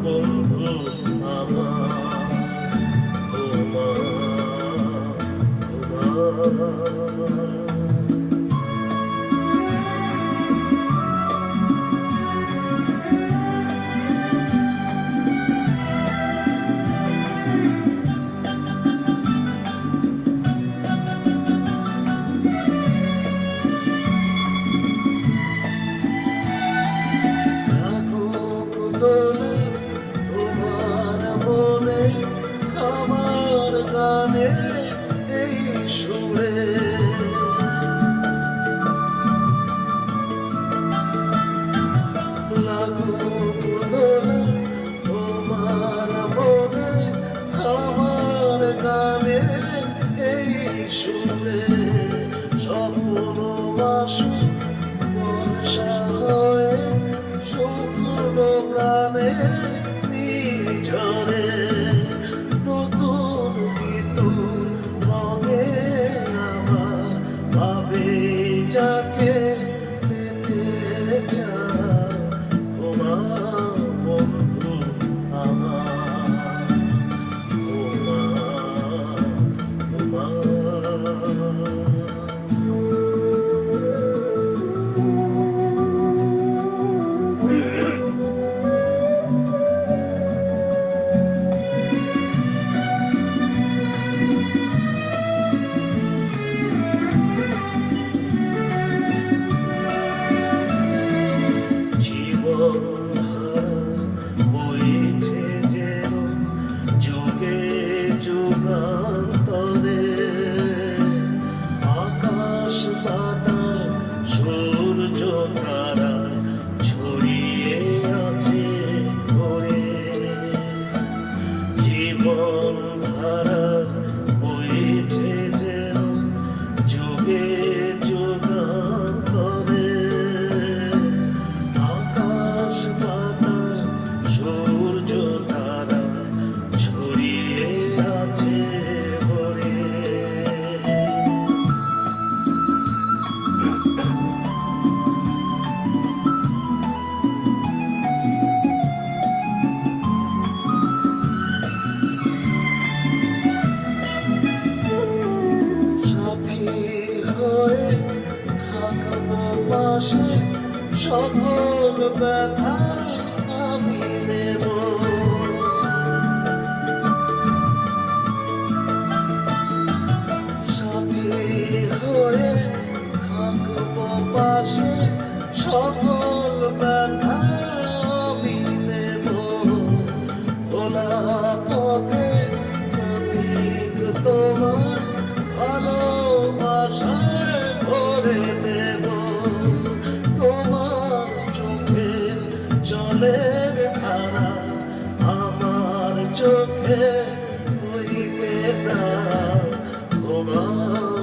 বন্ধু আমার তোমার মনে আমার গানে এই সুরে লাগুক দোলে তোমার মনে আমার গানে এই সুরে স্বপ্ন বাসু বর্ষা হয়ে শুকনো প্রাণে নিঝরে নতুন ঋতু রঙে আমার ভাবে যাকে পেতে চাও তোমার বন্ধু আমার তোমার বইছে যেন যুগে যুগান্তরে আকাশ বাতাস সূর্য তারা ছড়িয়ে আছে ঘরে জীবন ধারা বইছে যেন যুগে যুগান্তরে সূর্য তারা ছড়িয়ে আছে ভরে সাথী হয়ে থাকবো পাশে সকল ব্যথা আমি নেব সাথী হয়ে থাকবো পাশে সকল ব্যথা আমি নেব ভোলা পথে প্রতীক তোমার ভালোবাসায় ভরে দেব তোমার চোখের জলের ধারা আমার চোখে বইতে দাও তোমার